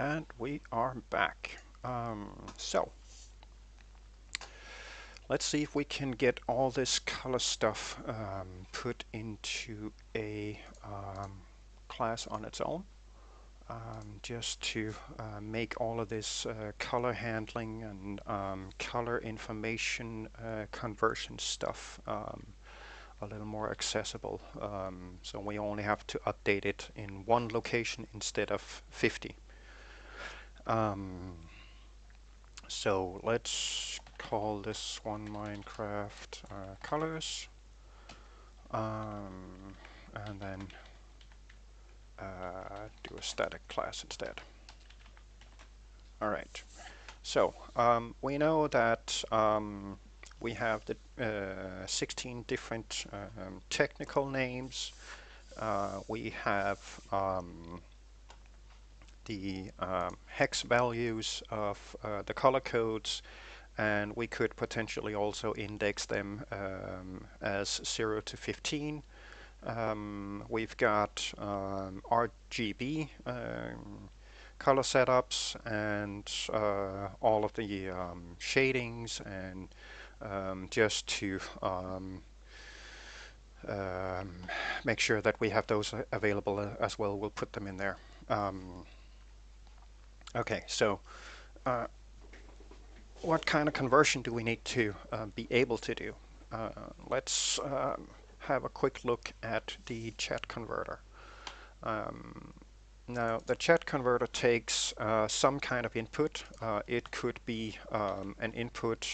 And we are back. So let's see if we can get all this color stuff put into a class on its own, just to make all of this color handling and color information conversion stuff a little more accessible. So we only have to update it in one location instead of 50. So let's call this one Minecraft colors, and then do a static class instead. All right. So we know that we have the 16 different technical names. We have the hex values of the color codes, and we could potentially also index them as 0 to 15. We've got RGB color setups and all of the shadings, and just to make sure that we have those available as well, we'll put them in there. Okay, so what kind of conversion do we need to be able to do? Let's have a quick look at the chat converter. Now, the chat converter takes some kind of input. It could be an input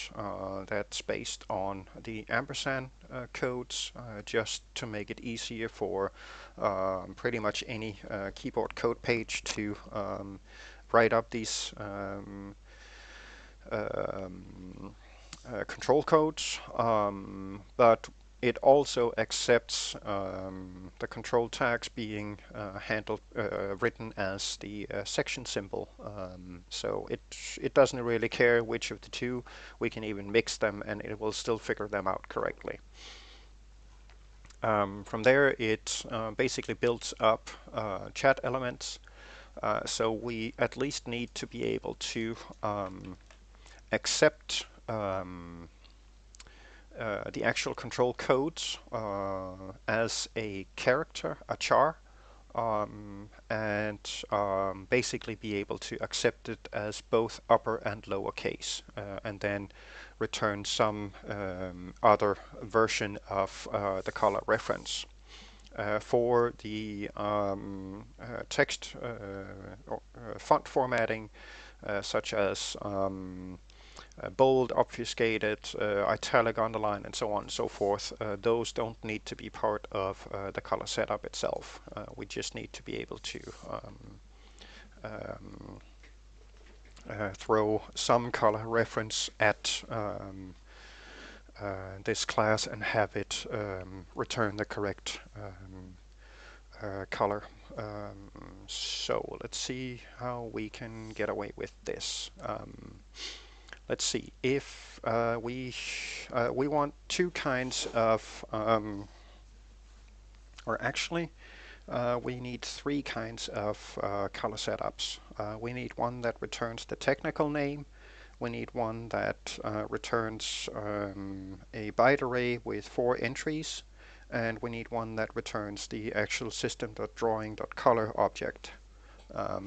that's based on the ampersand codes, just to make it easier for pretty much any keyboard code page to write up these control codes, but it also accepts the control tags being written as the section symbol. So it doesn't really care which of the two. We can even mix them and it will still figure them out correctly. From there, it basically builds up chat elements. So we at least need to be able to accept the actual control codes as a character, a char, and basically be able to accept it as both upper and lower case, and then return some other version of the color reference. For the text font formatting, such as bold, obfuscated, italic, underline, and so on and so forth, those don't need to be part of the color setup itself. We just need to be able to throw some color reference at this class and have it return the correct color. So let's see how we can get away with this. Let's see, if we want two kinds of, or actually we need three kinds of color setups. We need one that returns the technical name. We need one that returns a byte array with 4 entries. And we need one that returns the actual system.drawing.color object.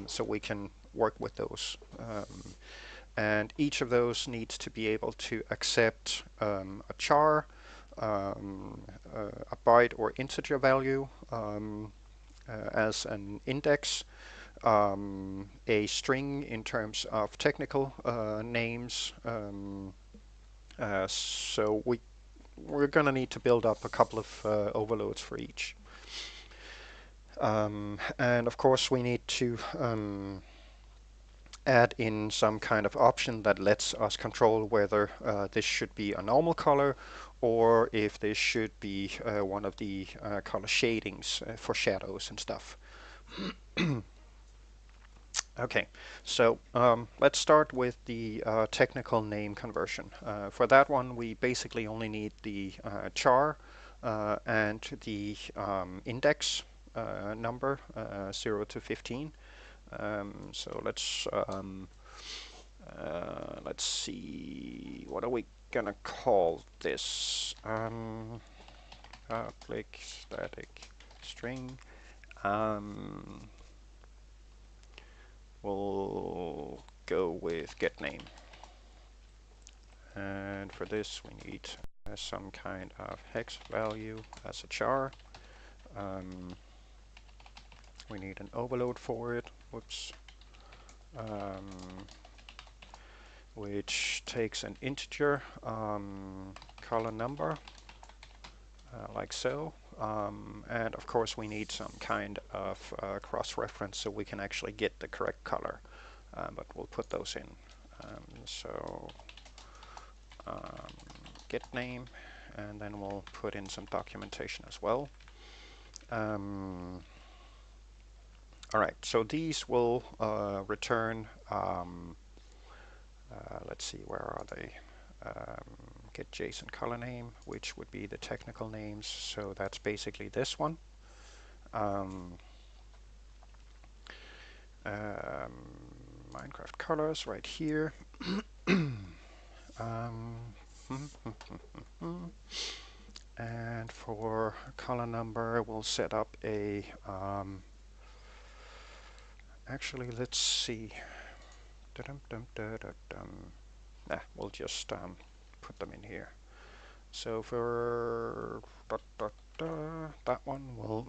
So we can work with those. And each of those needs to be able to accept a char, a byte or integer value as an index, a string in terms of technical names. So we're going to need to build up a couple of overloads for each. And of course we need to add in some kind of option that lets us control whether this should be a normal color or if this should be one of the color shadings for shadows and stuff. Okay, so let's start with the technical name conversion. For that one, we basically only need the char and the index number 0 to 15. So let's see, what are we gonna call this? Public static string. We'll go with getName. And for this we need some kind of hex value as a char. We need an overload for it. Whoops. Which takes an integer color number, like so. And of course we need some kind of cross-reference so we can actually get the correct color. But we'll put those in. So get name, and then we'll put in some documentation as well. Alright, so these will return, let's see, where are they? Get JSON color name, which would be the technical names, so that's basically this one. Minecraft colors right here. And for color number, we'll set up a, actually, let's see. We'll just put them in here. So for that one, we'll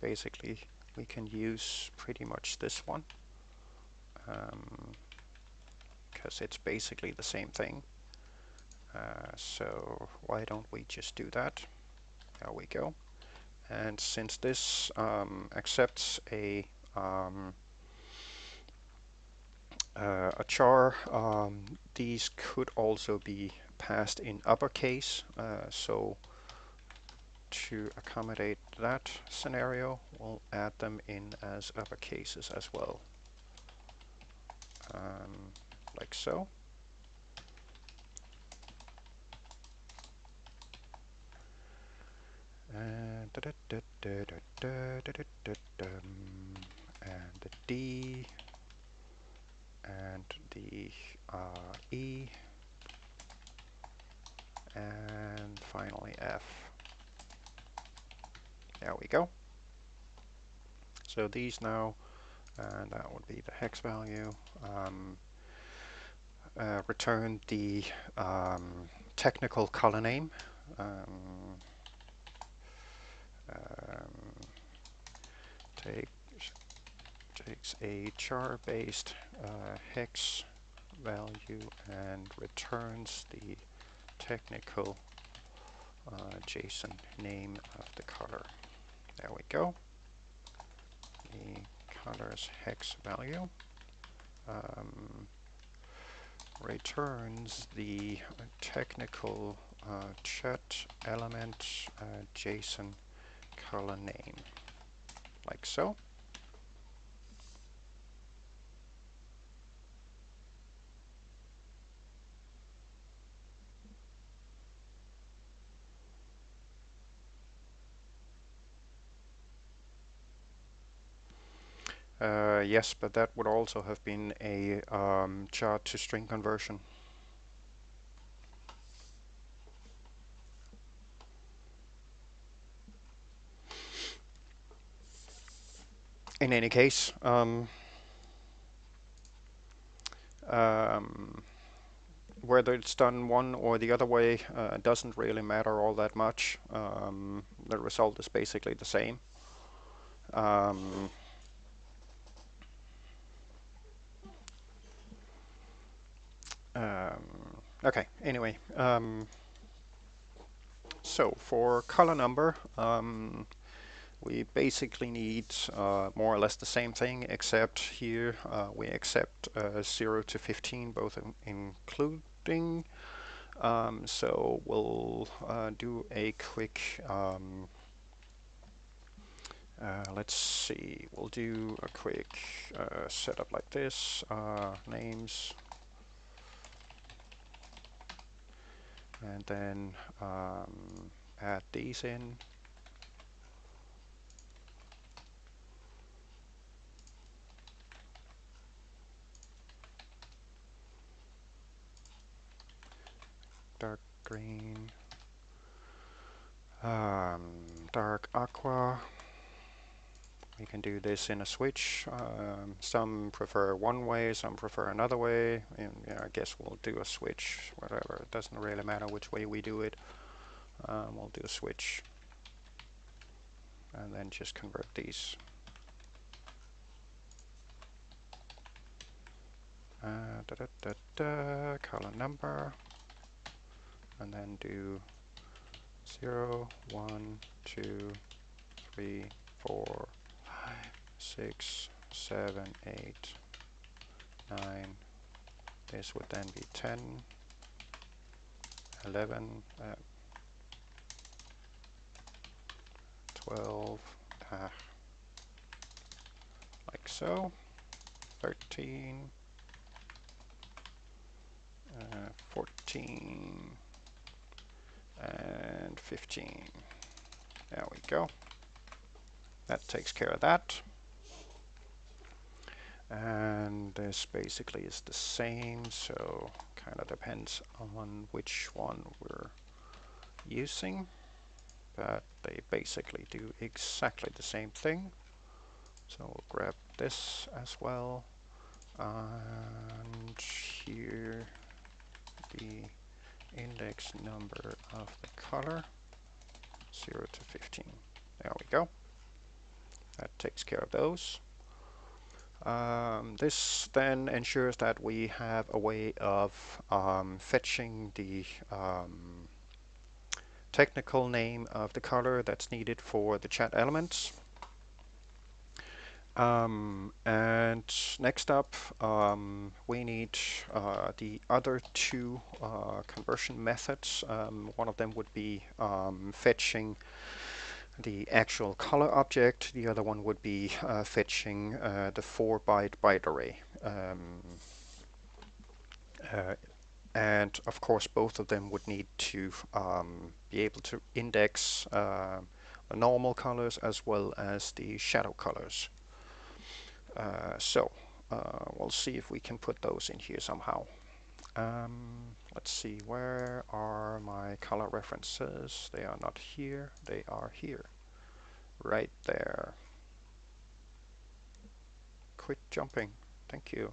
basically, we can use pretty much this one, because it's basically the same thing. So why don't we just do that? There we go. And since this accepts a char, these could also be passed in uppercase. So to accommodate that scenario, we'll add them in as uppercases as well, like so. And the D and the E, and finally F. There we go. So these now, and that would be the hex value, return the technical color name. Takes a char-based hex value and returns the technical JSON name of the color. There we go. The color's hex value returns the technical chat element JSON color name, like so. Yes, but that would also have been a chart to string conversion. In any case, whether it's done one or the other way doesn't really matter all that much. The result is basically the same. Okay, anyway. So for color number, we basically need more or less the same thing, except here we accept 0 to 15, both including. So we'll do a quick, let's see, we'll do a quick setup like this, names, and then add these in. green, dark aqua. We can do this in a switch. Some prefer one way, some prefer another way, and yeah, I guess we'll do a switch, whatever. It doesn't really matter which way we do it. We'll do a switch and then just convert these. Color number, and then do 0, 1, 2, 3, 4, 5, 6, 7, 8, 9. This would then be 10, 11, 12, like so, 13, 14, and 15. There we go. That takes care of that. And this basically is the same, so kind of depends on which one we're using, but they basically do exactly the same thing. So we'll grab this as well, and here the index number of the color, 0 to 15. There we go. That takes care of those. This then ensures that we have a way of fetching the technical name of the color that's needed for the chat elements. And next up, we need the other two conversion methods. One of them would be fetching the actual color object. The other one would be fetching the 4-byte byte array. And of course, both of them would need to be able to index the normal colors as well as the shadow colors. So we'll see if we can put those in here somehow. Let's see, where are my color references? They are not here, they are here. Right there. Quit jumping. Thank you.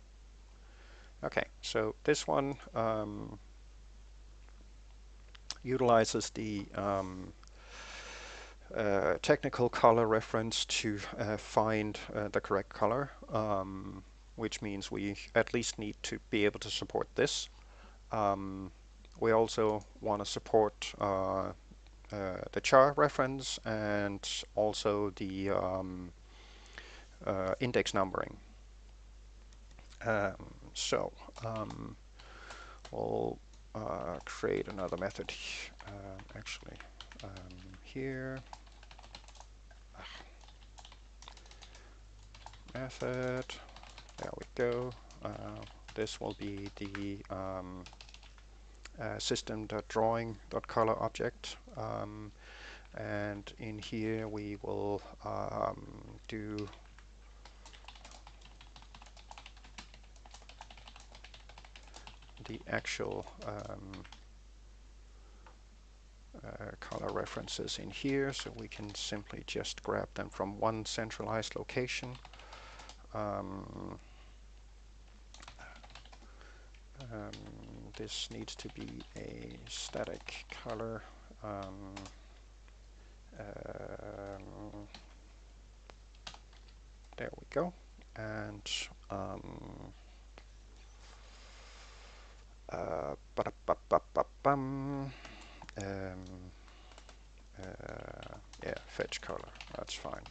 Okay, so this one utilizes the technical color reference to find the correct color, which means we at least need to be able to support this. We also want to support the char reference and also the index numbering. We'll create another method actually here. Method. There we go. This will be the system.drawing.color object. And in here we will do the actual color references in here, so we can simply just grab them from one centralized location. This needs to be a static color. There we go. And yeah, fetch color, that's fine.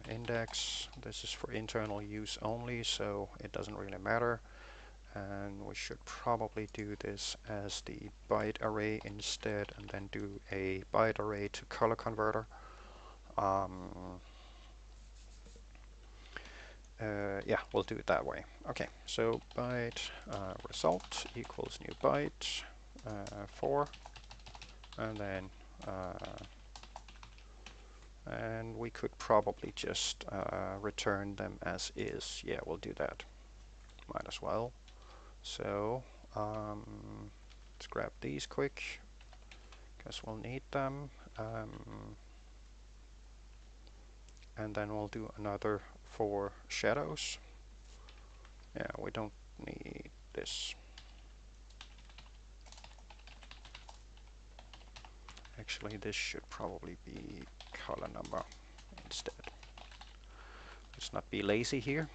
Index, this is for internal use only, so it doesn't really matter. And we should probably do this as the byte array instead, and then do a byte array to color converter. Yeah, we'll do it that way. Okay, so byte result equals new byte 4, and then and we could probably just return them as is. Yeah, we'll do that. Might as well. So Let's grab these quick, because we'll need them. And then we'll do another for shadows. Yeah, we don't need this. Actually, this should probably be color number instead. Let's not be lazy here.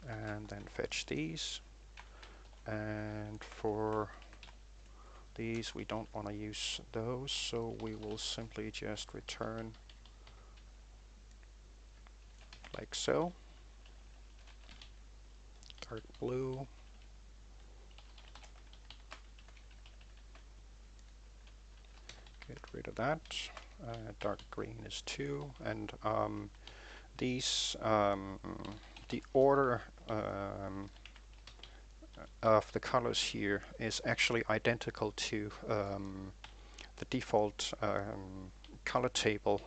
And then fetch these. And for these, we don't want to use those, so we will simply just return like so. Dark blue. Get rid of that. Dark green is 2, and these the order of the colors here is actually identical to the default color table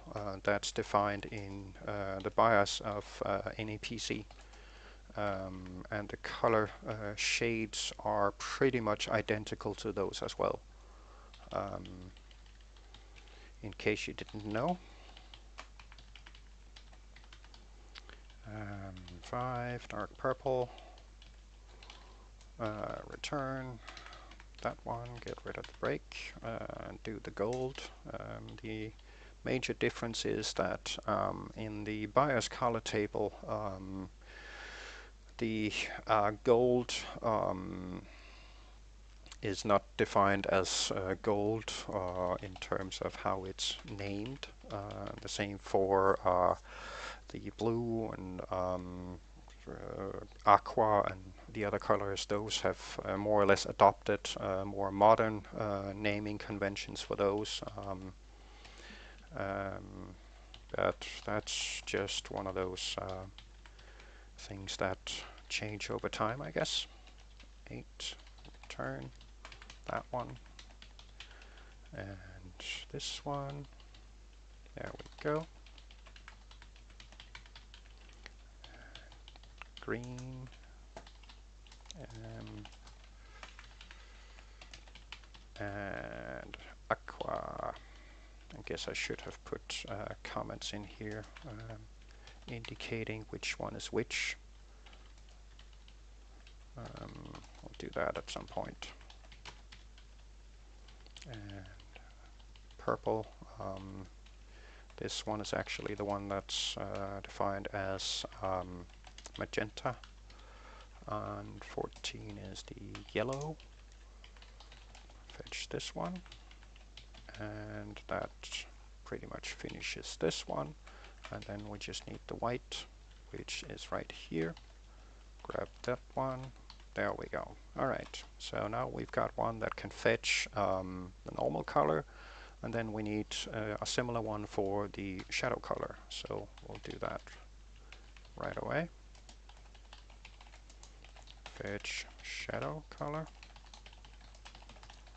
that's defined in the BIOS of any PC. And the color shades are pretty much identical to those as well. In case you didn't know. 5, dark purple, return that one, get rid of the break, and do the gold. The major difference is that in the BIOS color table, the gold is not defined as gold in terms of how it's named. The same for the blue and aqua and the other colors. Those have more or less adopted more modern naming conventions for those. But that's just one of those things that change over time, I guess. 8, return that one, and this one. There we go. Green, and aqua. I guess I should have put comments in here indicating which one is which. We'll do that at some point. And purple. This one is actually the one that's defined as magenta. And 14 is the yellow. Fetch this one. And that pretty much finishes this one. And then we just need the white, which is right here. Grab that one. There we go. Alright, so now we've got one that can fetch the normal color, and then we need a similar one for the shadow color. So we'll do that right away. Fetch shadow color,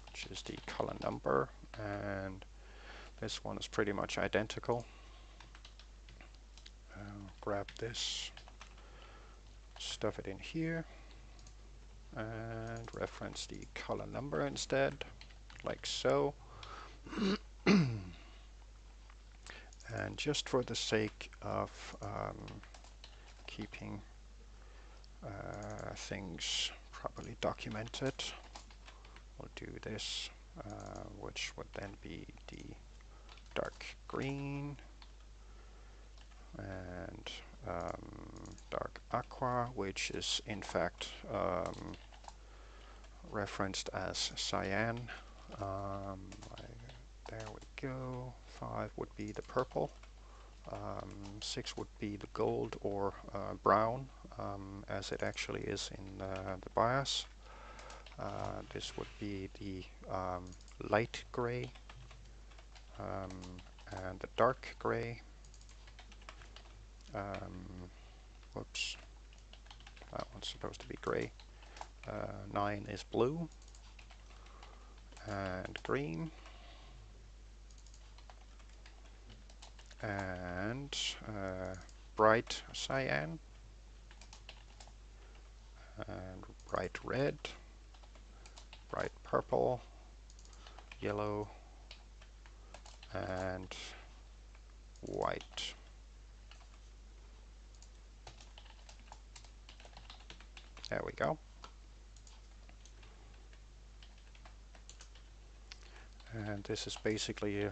which is the color number, and this one is pretty much identical. Grab this, stuff it in here, and reference the color number instead, like so. And just for the sake of keeping things properly documented, we'll do this, which would then be the dark green and dark aqua, which is in fact referenced as cyan. There we go. 5 would be the purple. 6 would be the gold or brown, as it actually is in the BIOS. This would be the light gray and the dark gray. Whoops, that one's supposed to be gray. 9 is blue and green, and bright cyan and bright red, bright purple, yellow, and white. There we go. And this is basically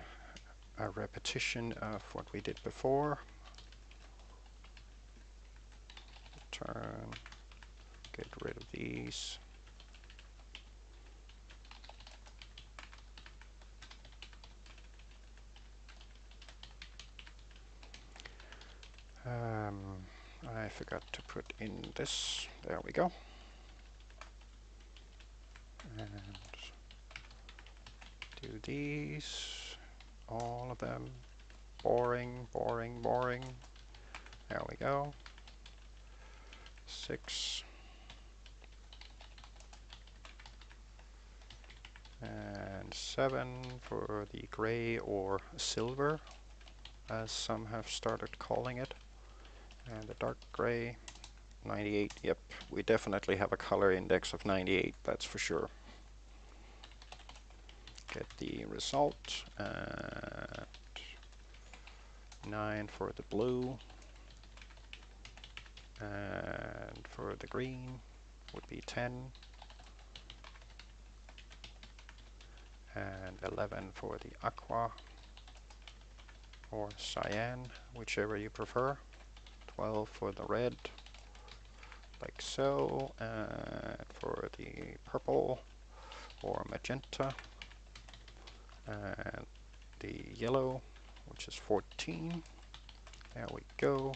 a repetition of what we did before. Turn, get rid of these. I forgot to put in this. There we go. And do these, all of them. Boring, boring, boring. There we go. 6. And 7 for the gray or silver, as some have started calling it. And the dark gray, 98. Yep, we definitely have a color index of 98, that's for sure. Get the result. 9 for the blue. And for the green would be 10. And 11 for the aqua or cyan, whichever you prefer. 12 for the red, like so. And for the purple or magenta. And the yellow, which is 14. There we go.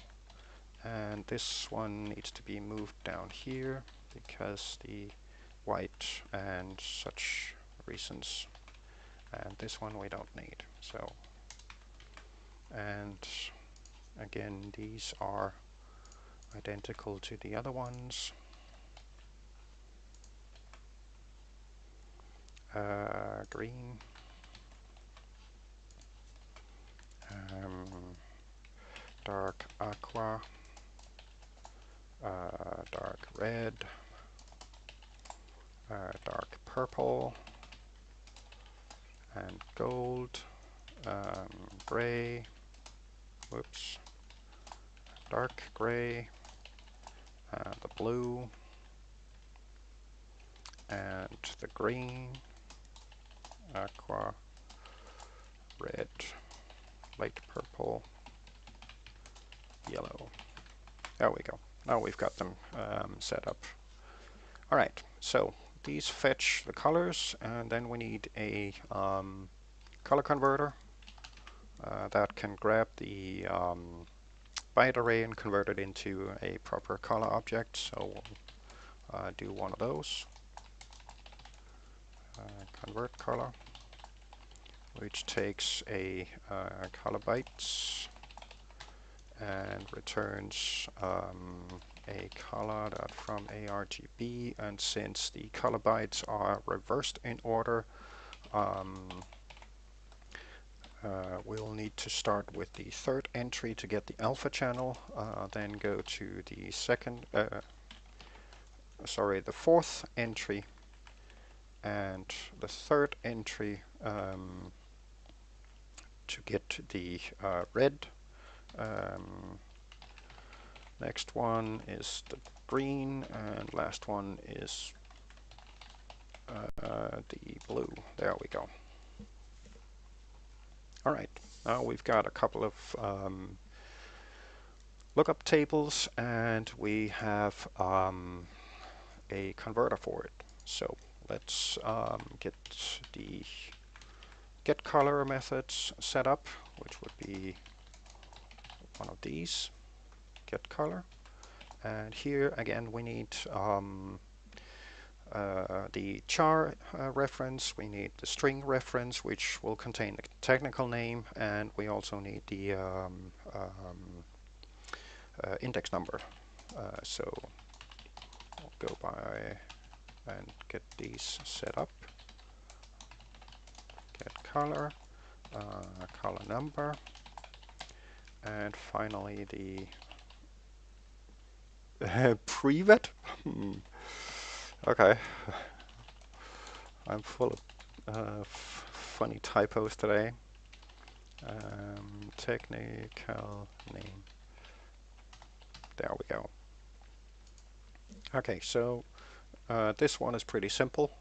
And this one needs to be moved down here because the white and such reasons. And this one we don't need. So, and again, these are identical to the other ones. Green. Dark aqua. Dark red. Dark purple. And gold. Gray. Whoops. Dark gray. The blue. And the green. Aqua. Red. Light purple. Yellow. There we go. Now we've got them set up. Alright, so these fetch the colors, and then we need a color converter that can grab the byte array and convert it into a proper color object. So we'll do one of those. Convert color, which takes a color bytes and returns a color from ARGB. And since the color bytes are reversed in order, we'll need to start with the third entry to get the alpha channel, then go to the the fourth entry and the third entry to get the red. Next one is the green, and last one is the blue. There we go. Alright, now we've got a couple of lookup tables, and we have a converter for it. So let's get the get color methods set up, which would be one of these, get color. And here again we need the char reference, we need the string reference, which will contain the technical name, and we also need the index number. So I'll go by and get these set up. Get color, color number, and finally the privet. Okay. I'm full of funny typos today. Technical name. There we go. Okay, so this one is pretty simple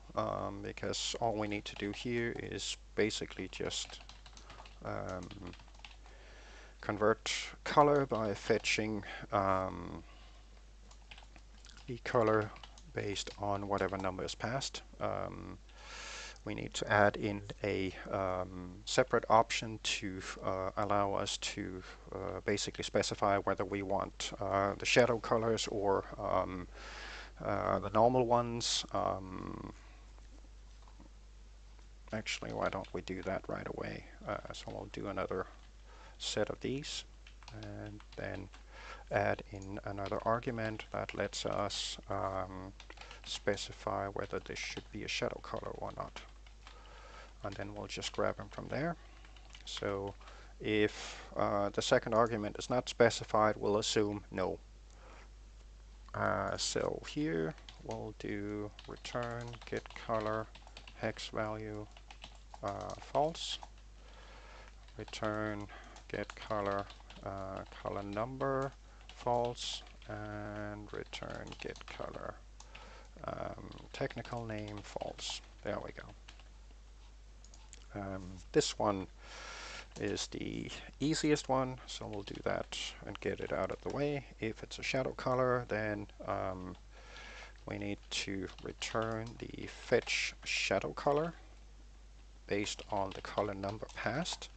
because all we need to do here is basically just convert color by fetching the color based on whatever number is passed. We need to add in a separate option to allow us to basically specify whether we want the shadow colors or the normal ones. Actually, why don't we do that right away? So we'll do another set of these and then add in another argument that lets us specify whether this should be a shadow color or not. And then we'll just grab them from there. So if the second argument is not specified, we'll assume no. So here we'll do return get color hex value false, return get color color number false, and return get color technical name false. There we go. This one is the easiest one, so we'll do that and get it out of the way. If it's a shadow color, then we need to return the fetch shadow color based on the color number passed.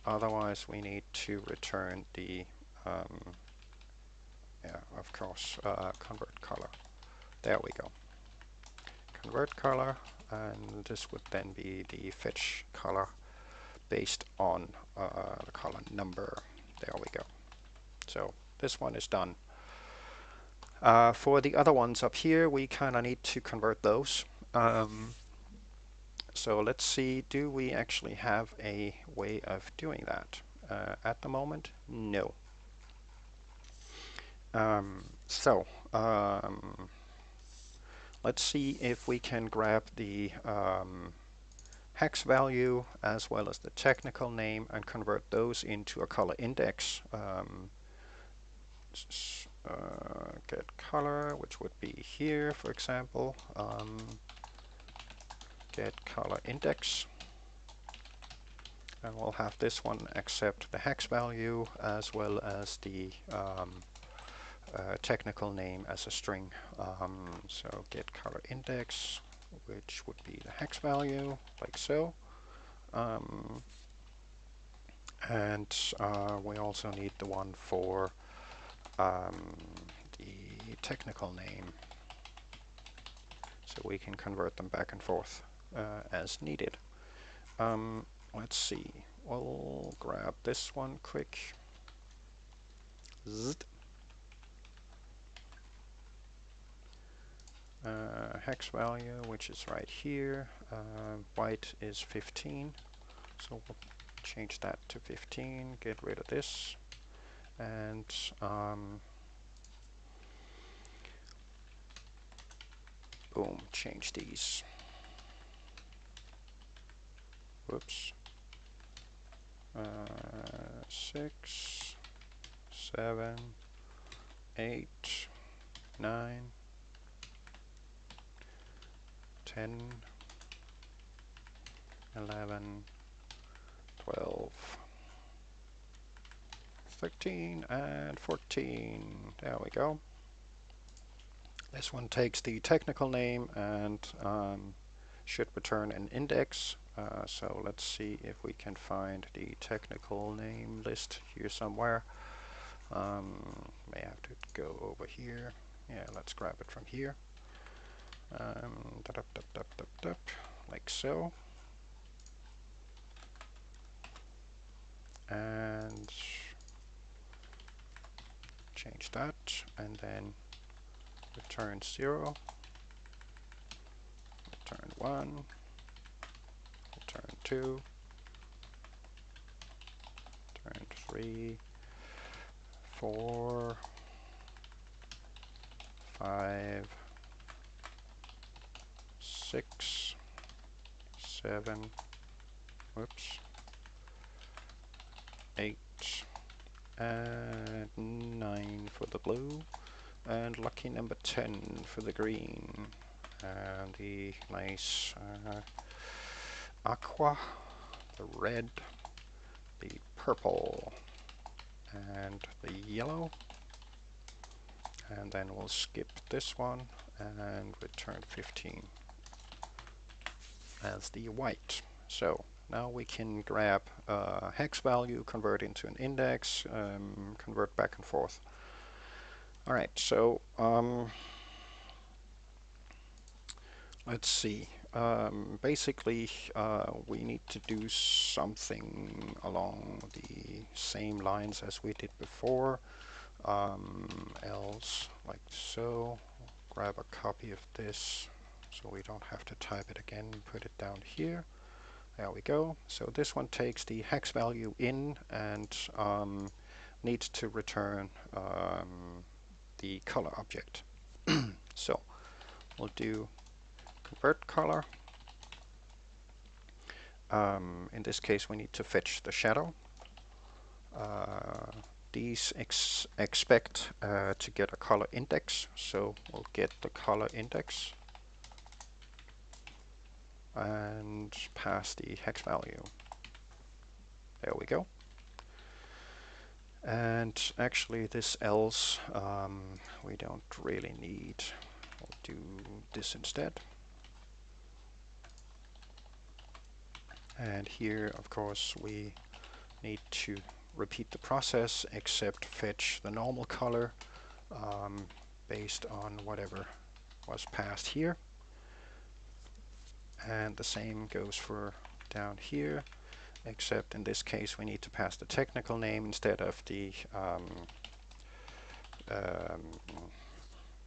Otherwise, we need to return the, of course, convert color. There we go. Convert color, and this would then be the fetch color based on the color number. There we go. So this one is done. For the other ones up here, we kind of need to convert those. So let's see, do we actually have a way of doing that? At the moment, no. Let's see if we can grab the hex value as well as the technical name and convert those into a color index. Get color, which would be here, for example. Get color index. And we'll have this one accept the hex value as well as the technical name as a string. So get color index, which would be the hex value, like so. And we also need the one for the technical name, so we can convert them back and forth as needed. Let's see, we'll grab this one quick. Hex value, which is right here. Byte is 15, so we'll change that to 15, get rid of this, and boom, change these. Whoops. 6, 7, 8, 9, 10, 11, 12, 13, and 14. There we go. This one takes the technical name and should return an index. So let's see if we can find the technical name list here somewhere. May have to go over here. Yeah, let's grab it from here. Like so. And change that, and then return 0, return 1, return 2, return 3, 4, 5, 6, 7, whoops, 8, and 9 for the blue, and lucky number 10 for the green, and the nice aqua, the red, the purple, and the yellow, and then we'll skip this one and return 15 as the white. So now we can grab a hex value, convert into an index, convert back and forth. Alright, so let's see. Basically, we need to do something along the same lines as we did before. Else, like so, grab a copy of this so we don't have to type it again, put it down here. There we go. So this one takes the hex value in and needs to return the color object. So we'll do convert color. In this case we need to fetch the shadow. These expect to get a color index, so we'll get the color index and pass the hex value. There we go. And actually this else we don't really need. We'll do this instead. And here of course we need to repeat the process except fetch the normal color based on whatever was passed here. And the same goes for down here, except in this case we need to pass the technical name instead of the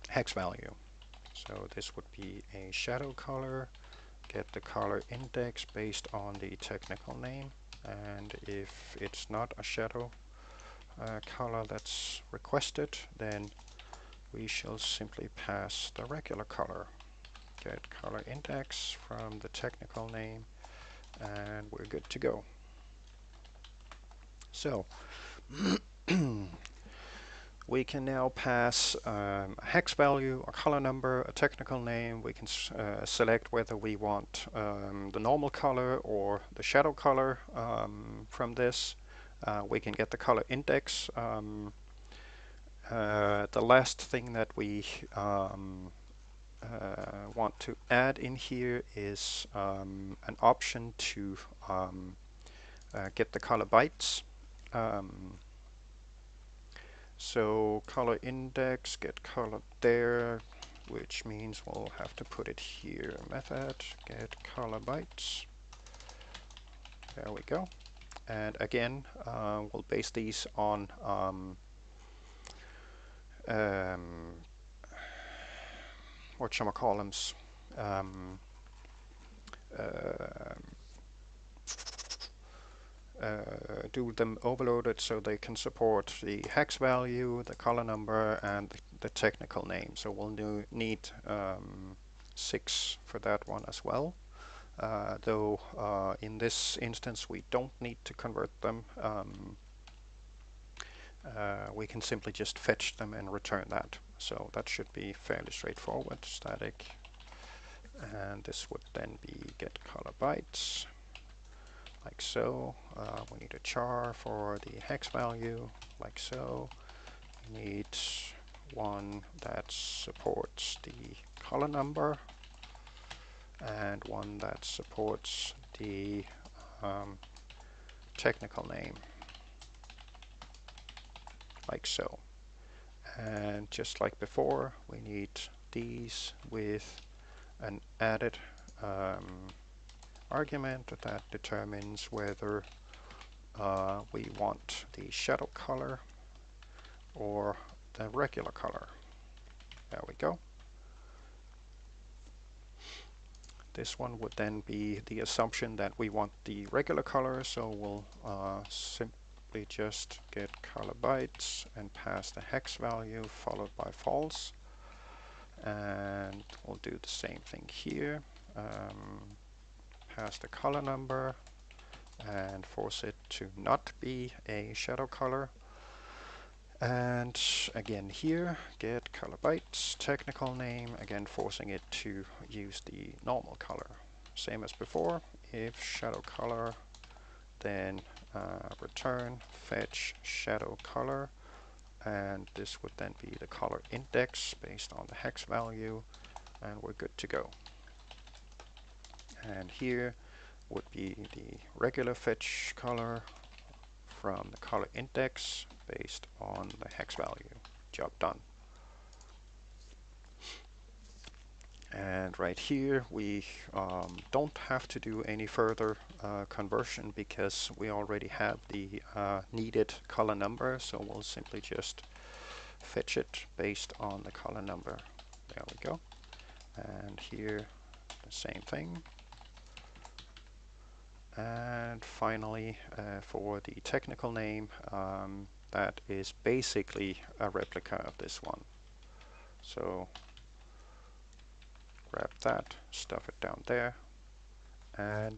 hex value. So this would be a shadow color, get the color index based on the technical name, and if it's not a shadow color that's requested, then we shall simply pass the regular color. Get color index from the technical name, and we're good to go. So we can now pass a hex value, a color number, a technical name. We can select whether we want the normal color or the shadow color from this. We can get the color index. The last thing that we want to add in here is an option to get the color bytes. So color index, get color there, which means we'll have to put it here. Method get color bytes. There we go. And again, we'll base these on whatchamacallums, do them overloaded so they can support the hex value, the color number, and the technical name. So we'll need 6 for that one as well. Though in this instance we don't need to convert them. We can simply just fetch them and return that. So that should be fairly straightforward. Static, and this would then be get color bytes, like so. We need a char for the hex value, like so. We need one that supports the color number, and one that supports the technical name, like so. And just like before, we need these with an added argument that determines whether we want the shadow color or the regular color. There we go. This one would then be the assumption that we want the regular color, so we'll simply just get color bytes and pass the hex value followed by false. And we'll do the same thing here. pass the color number and force it to not be a shadow color. And again here, get color bytes, technical name, again forcing it to use the normal color. Same as before, if shadow color, then return fetch shadow color, and this would then be the color index based on the hex value, and we're good to go. And here would be the regular fetch color from the color index based on the hex value. Job done. And right here we don't have to do any further conversion because we already have the needed color number, so we'll simply just fetch it based on the color number. There we go. And here the same thing. And finally for the technical name, that is basically a replica of this one. So grab that, stuff it down there, and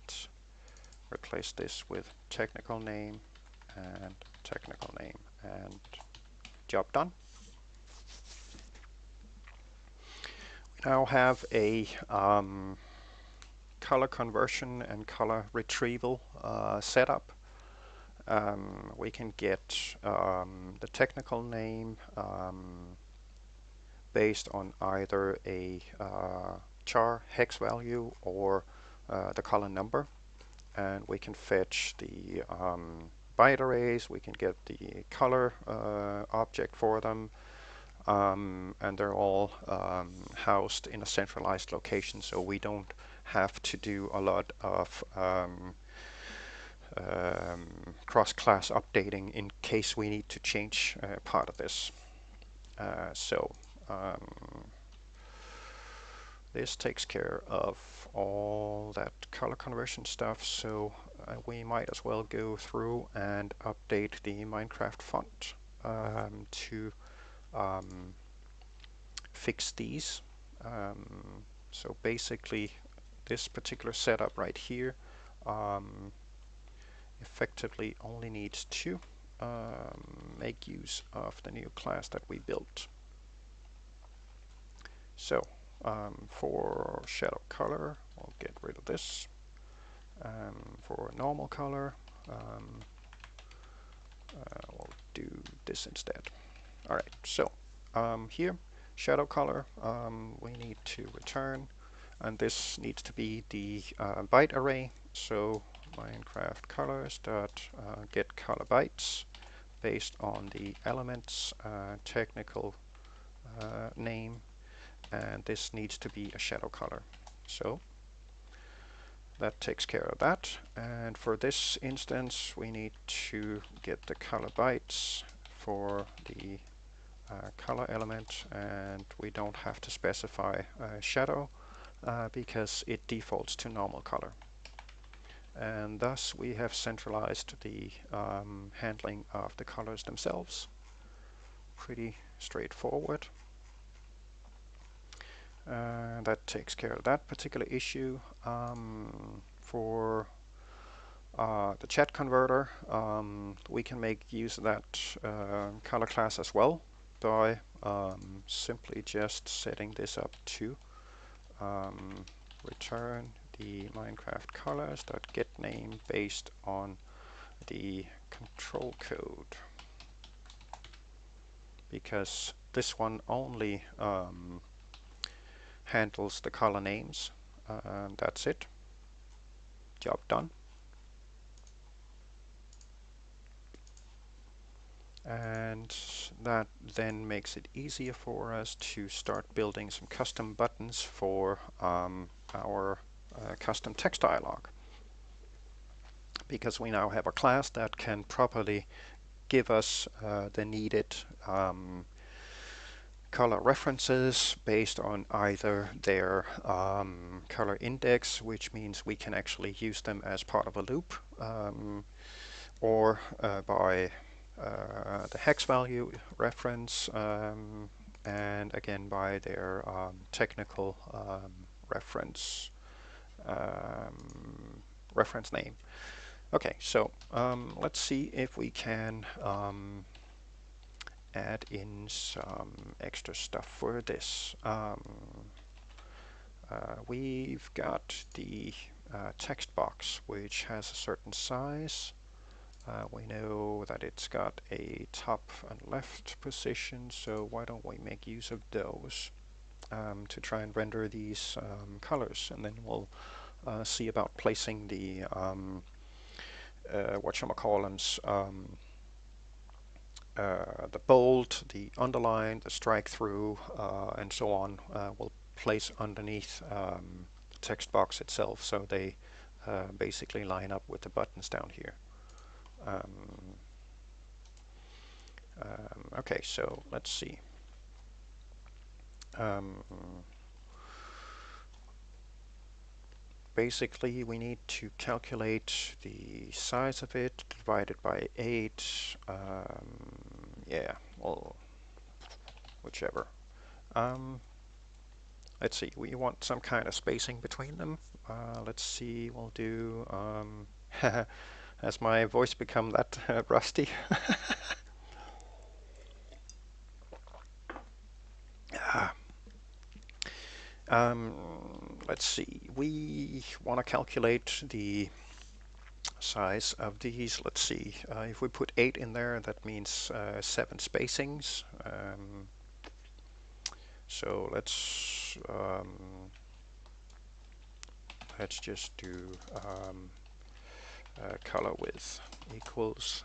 replace this with technical name, and job done. We now have a color conversion and color retrieval setup. We can get the technical name based on either a char hex value or the color number, and we can fetch the byte arrays, we can get the color object for them, and they're all housed in a centralized location, so we don't have to do a lot of cross-class updating in case we need to change part of this. This takes care of all that color conversion stuff, so we might as well go through and update the MinecraftFont to fix these. So basically this particular setup right here effectively only needs to make use of the new class that we built. So for shadow color, we'll get rid of this. For normal color, we'll do this instead. Alright, so here, shadow color, we need to return, and this needs to be the byte array. So Minecraft colors dot get color bytes based on the elements technical name, and this needs to be a shadow color. So that takes care of that. And for this instance, we need to get the color bytes for the color element, and we don't have to specify shadow because it defaults to normal color. And thus we have centralized the handling of the colors themselves. Pretty straightforward. That takes care of that particular issue. For the chat converter, we can make use of that color class as well by simply just setting this up to return the Minecraft colors.getName based on the control code, because this one only handles the color names. That's it. Job done. And that then makes it easier for us to start building some custom buttons for our custom text dialog, because we now have a class that can properly give us the needed color references based on either their color index, which means we can actually use them as part of a loop, or by the hex value reference, and again by their technical reference. reference name. Okay, so let's see if we can add in some extra stuff for this. We've got the text box, which has a certain size. We know that it's got a top and left position, so why don't we make use of those to try and render these colors, and then we'll see about placing the whatchamacallums, the bold, the underline, the strike through, and so on. We'll place underneath the text box itself, so they basically line up with the buttons down here. Okay, so let's see. Basically, we need to calculate the size of it divided by 8. Yeah, well, whichever. Let's see, we want some kind of spacing between them. Let's see, we'll do, has my voice become that rusty? Let's see, we want to calculate the size of these. Let's see, if we put 8 in there, that means 7 spacings. So let's just do color width equals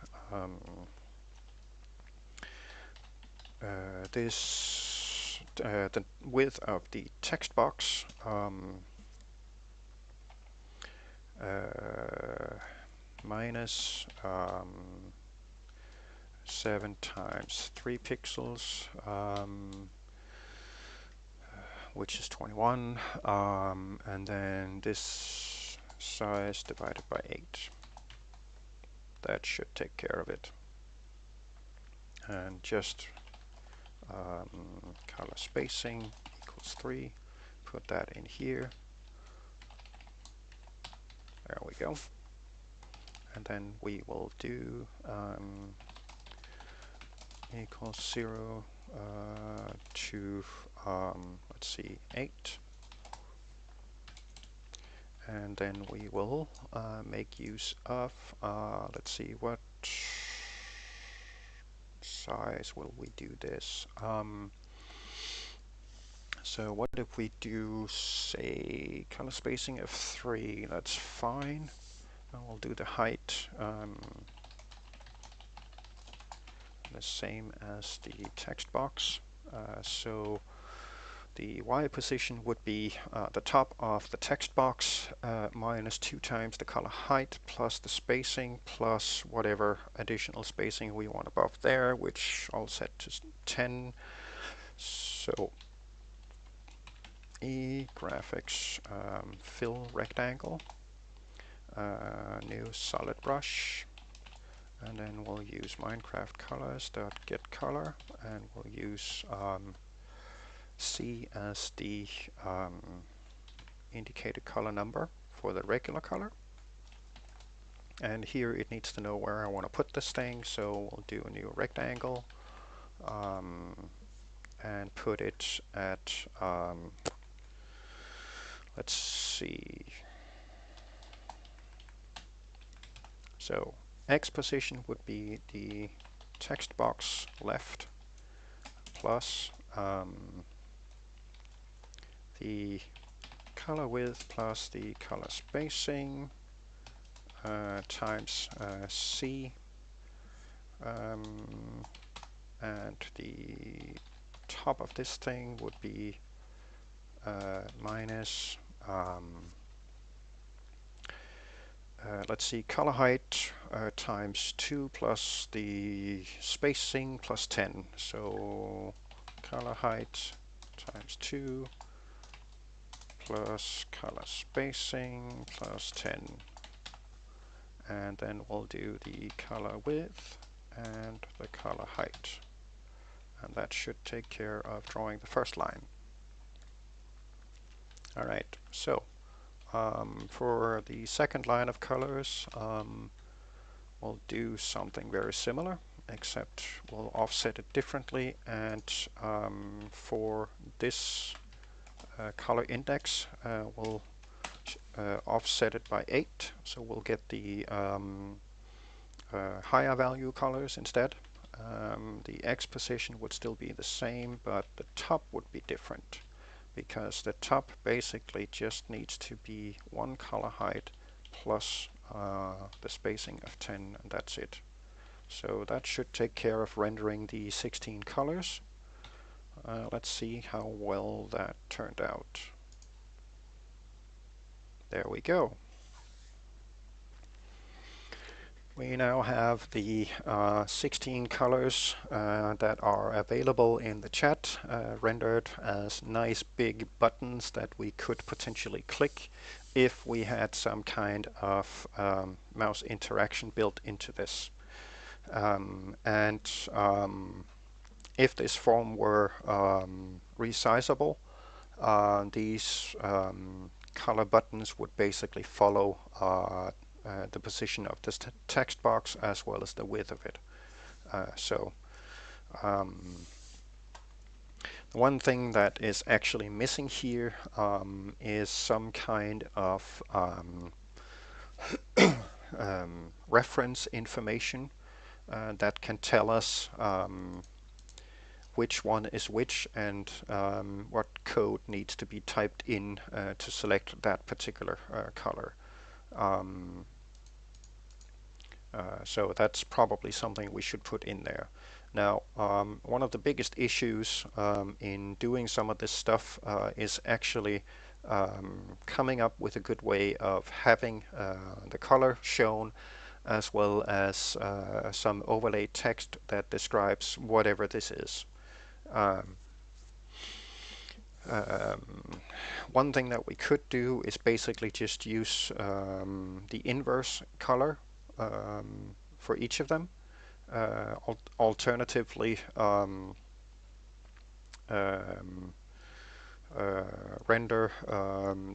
the width of the text box minus 7 times 3 pixels, which is 21, and then this size divided by 8. That should take care of it. And just color spacing equals 3. Put that in here. There we go. And then we will do equals 0 to let's see, 8. And then we will make use of, let's see, what size will we do this? So what if we do, say, color spacing of 3? That's fine. And we'll do the height the same as the text box. So the Y position would be the top of the text box minus 2 times the color height plus the spacing plus whatever additional spacing we want above there, which I'll set to 10. So E graphics fill rectangle, new solid brush, and then we'll use Minecraft colors.get color, and we'll use C as the indicated color number for the regular color. And here it needs to know where I want to put this thing, so we'll do a new rectangle and put it at, let's see, so X position would be the text box left plus the color width plus the color spacing times C, and the top of this thing would be minus let's see, color height times 2 plus the spacing plus 10. So color height times 2 plus color spacing plus 10. And then we'll do the color width and the color height. And that should take care of drawing the first line. Alright, so For the second line of colors, we'll do something very similar, except we'll offset it differently. And for this color index, we'll offset it by 8, so we'll get the higher value colors instead. The X position would still be the same, but the top would be different, because the top basically just needs to be one color height plus the spacing of 10, and that's it. So that should take care of rendering the 16 colors. Let's see how well that turned out. There we go. We now have the 16 colors that are available in the chat, rendered as nice big buttons that we could potentially click if we had some kind of mouse interaction built into this. If this form were resizable, these color buttons would basically follow the position of this text box as well as the width of it. The one thing that is actually missing here is some kind of reference information that can tell us which one is which and what code needs to be typed in to select that particular color. So that's probably something we should put in there. Now, one of the biggest issues in doing some of this stuff is actually coming up with a good way of having the color shown, as well as some overlay text that describes whatever this is. One thing that we could do is basically just use the inverse color for each of them. Alternatively, render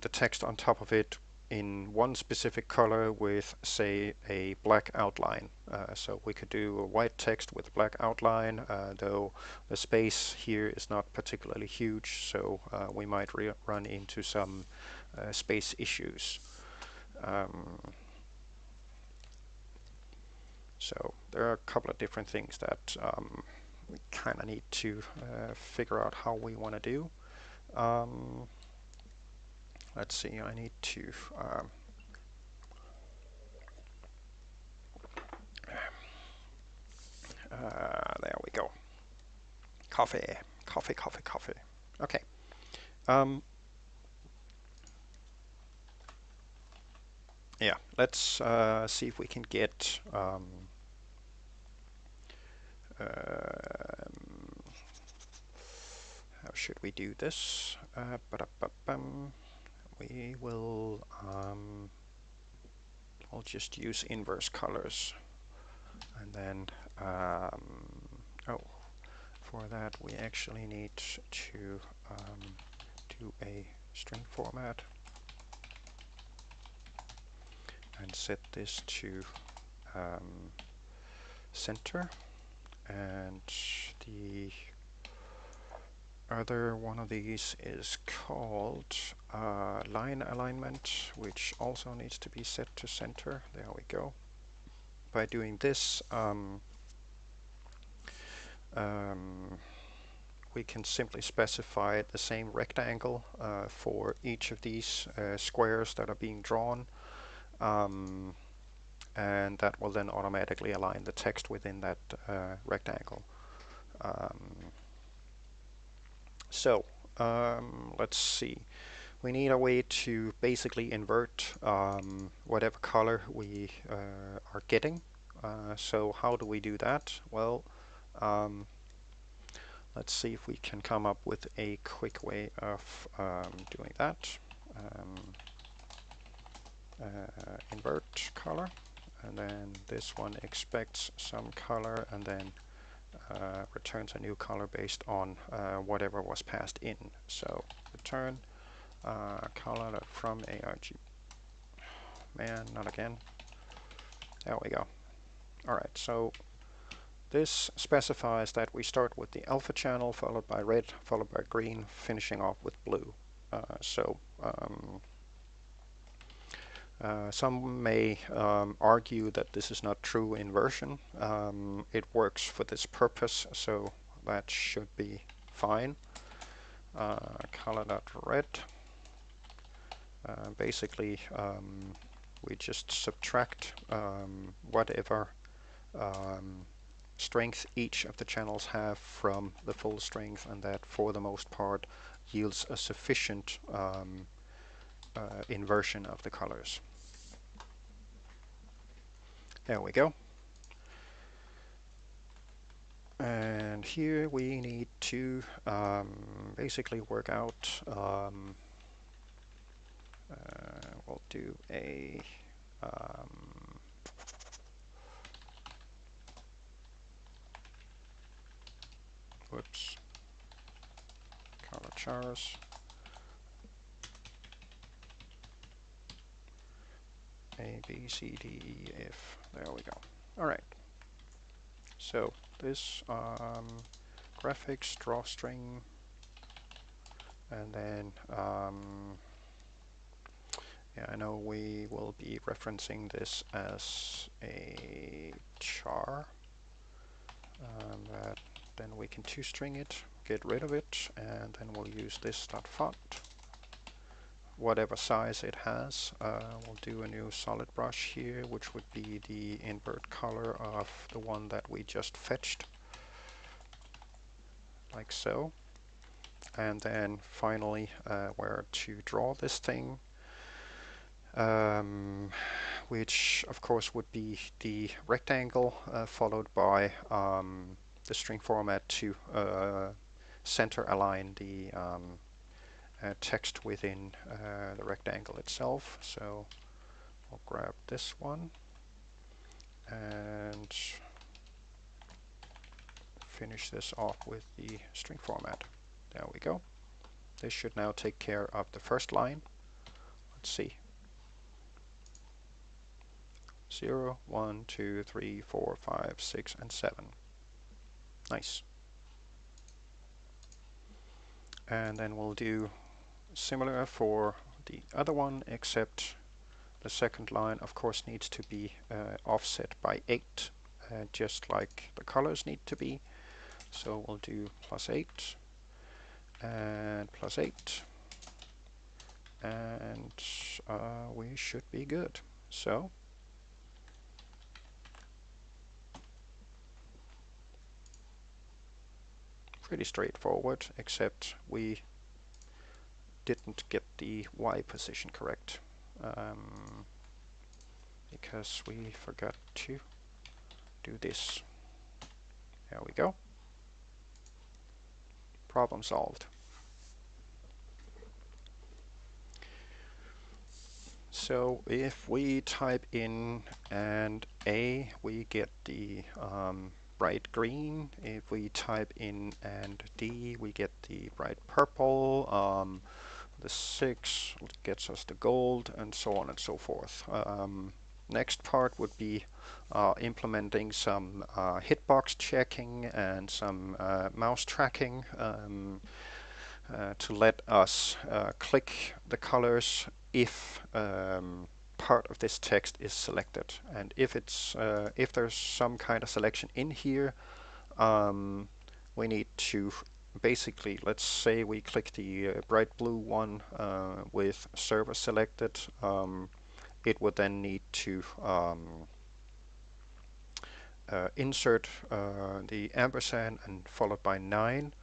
the text on top of it in one specific color with, say, a black outline. So we could do a white text with a black outline, though the space here is not particularly huge, so we might run into some space issues. So there are a couple of different things that we kind of need to figure out how we want to do. Let's see, I need to there we go. Coffee. Okay. Yeah, let's see if we can get how should we do this? We will I'll just use inverse colors, and then for that we actually need to do a string format and set this to center, and the other one of these is called line alignment, which also needs to be set to center. There we go. By doing this, we can simply specify the same rectangle for each of these squares that are being drawn, and that will then automatically align the text within that rectangle. Let's see. We need a way to basically invert whatever color we are getting. So how do we do that? Well, let's see if we can come up with a quick way of doing that. Invert color, and then this one expects some color and then returns a new color based on whatever was passed in. So return color from ARG. Man, not again. There we go. Alright, so this specifies that we start with the alpha channel, followed by red, followed by green, finishing off with blue. Some may argue that this is not true inversion. It works for this purpose, so that should be fine. Color.red. Basically, we just subtract whatever strength each of the channels have from the full strength, and that for the most part yields a sufficient inversion of the colors. There we go. And here we need to basically work out, we'll do a whoops, color chars. A, B, C, D, E, F. There we go. Alright. So this graphics drawstring, and then yeah, I know we will be referencing this as a char, but then we can toString it, get rid of it, and then we'll use this .font. Whatever size it has, we'll do a new solid brush here, which would be the invert color of the one that we just fetched, like so. And then finally, where to draw this thing, which of course would be the rectangle, followed by the string format to center align the text within the rectangle itself. So I'll grab this one and finish this off with the string format. There we go. This should now take care of the first line. Let's see. 0, 1, 2, 3, 4, 5, 6, and 7. Nice. And then we'll do similar for the other one, except the second line of course needs to be offset by 8, just like the colors need to be. So we'll do +8 and +8, and we should be good. So pretty straightforward, except we didn't get the Y position correct, because we forgot to do this. There we go. Problem solved. So if we type in and A, we get the bright green. If we type in and D, we get the bright purple. The 6 gets us the gold, and so on and so forth. Next part would be implementing some hitbox checking and some mouse tracking to let us click the colors if part of this text is selected, and if it's if there's some kind of selection in here, we need to basically, let's say we click the bright blue one with server selected, it would then need to insert the ampersand and followed by 9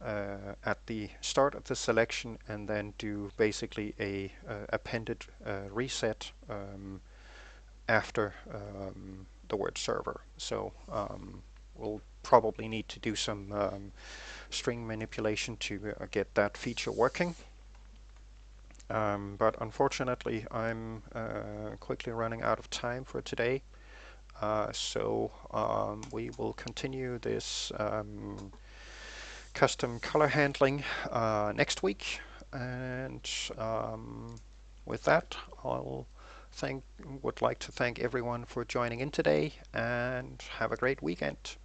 at the start of the selection, and then do basically a appended reset after the word server. So we'll probably need to do some string manipulation to get that feature working. But unfortunately, I'm quickly running out of time for today. So we will continue this custom color handling next week. And with that, I'll would like to thank everyone for joining in today, and have a great weekend.